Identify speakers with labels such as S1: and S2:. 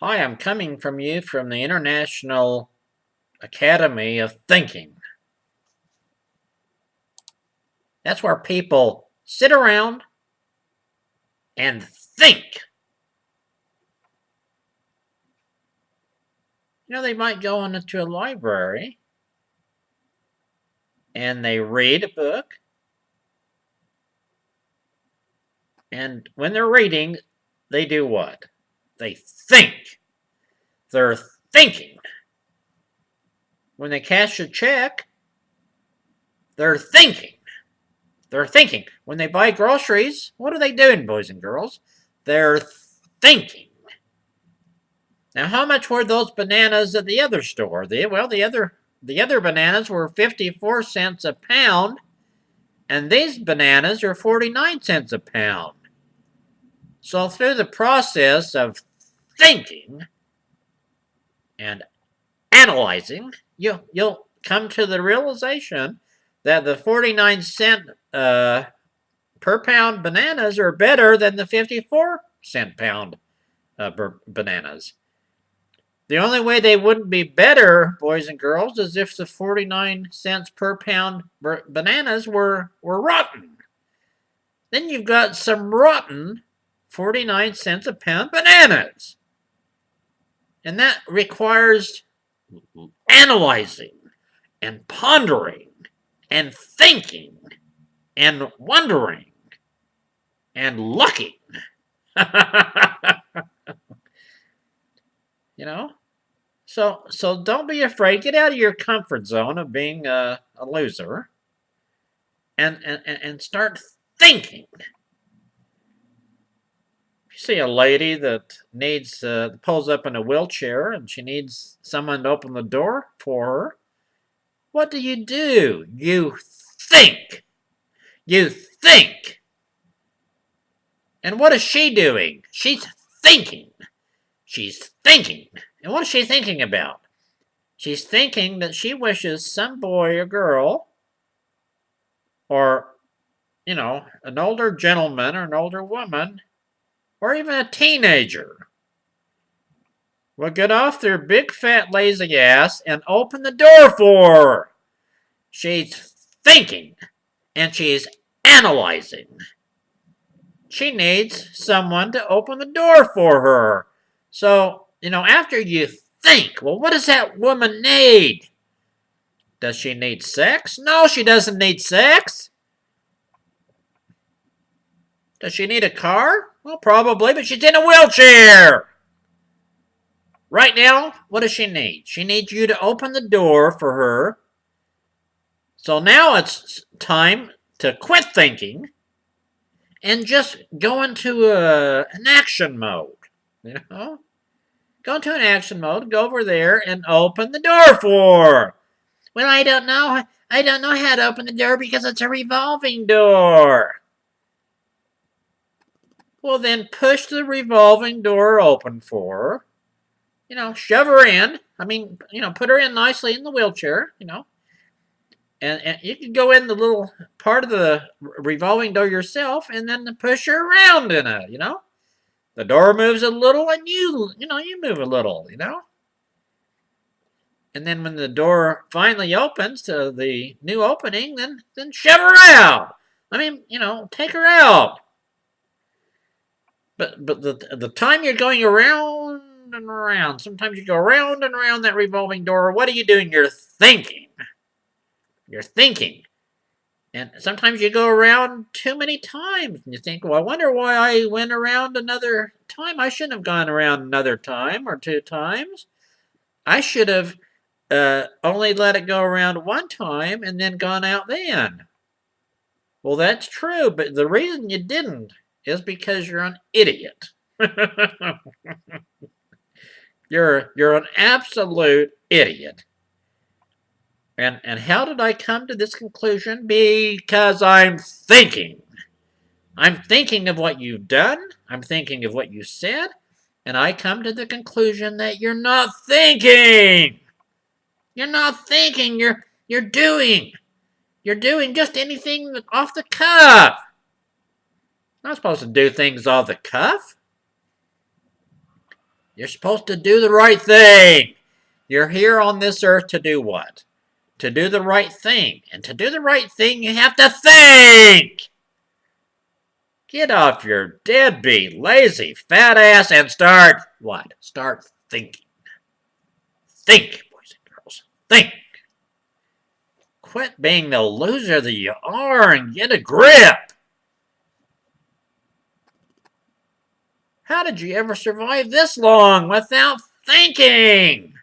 S1: Hi, I'm coming from you from the International Academy of Thinking. That's where people sit around and think. They might go into a library and they read a book. And when they're reading, they do what? They think. They're thinking. When they cash a check, they're thinking. They're thinking. When they buy groceries, what are they doing, boys and girls? They're thinking. Now, how much were those bananas at the other store? The other bananas were 54 cents a pound, and these bananas are 49 cents a pound. So through the process of thinking and analyzing, you'll come to the realization that the 49-cent per pound bananas are better than the 54-cent pound bananas. The only way they wouldn't be better, boys and girls, is if the 49 cents per pound bananas were rotten. Then you've got some rotten 49 cents a pound bananas. And that requires analyzing and pondering and thinking and wondering and looking. you know? So don't be afraid. Get out of your comfort zone of being a loser and start thinking. If you see a lady that needs pulls up in a wheelchair and she needs someone to open the door for her, what do? You think. You think. And what is she doing? She's thinking. She's thinking. And what is she thinking about? She's thinking that she wishes some boy or girl, or, an older gentleman or an older woman, or even a teenager, will get off their big fat lazy ass and open the door for her. She's thinking and she's analyzing. She needs someone to open the door for her. So, after you think, well, what does that woman need? Does she need sex? No, she doesn't need sex. Does she need a car? Well, probably, but she's in a wheelchair. Right now, what does she need? She needs you to open the door for her. So now it's time to quit thinking and just go into an action mode. Go into an action mode, go over there and open the door for her. Well, I don't know how to open the door because it's a revolving door. Well, then push the revolving door open for her. Shove her in. Put her in nicely in the wheelchair, And you can go in the little part of the revolving door yourself and then push her around in it, The door moves a little and you move a little, And then when the door finally opens to the new opening, then shove her out. Take her out. But the time you're going around and around, sometimes you go around and around that revolving door. What are you doing? You're thinking. You're thinking. And sometimes you go around too many times. And you think, well, I wonder why I went around another time. I shouldn't have gone around another time or two times. I should have only let it go around one time and then gone out then. Well, that's true. But the reason you didn't is because you're an idiot. You're an absolute idiot. And how did I come to this conclusion? Because I'm thinking. I'm thinking of what you've done. I'm thinking of what you said. And I come to the conclusion that you're not thinking. You're not thinking. You're doing. You're doing just anything off the cuff. You're not supposed to do things off the cuff. You're supposed to do the right thing. You're here on this earth to do what? To do the right thing. And to do the right thing, you have to think. Get off your deadbeat, lazy, fat ass and start what? Start thinking. Think, boys and girls. Think. Quit being the loser that you are and get a grip. How did you ever survive this long without thinking?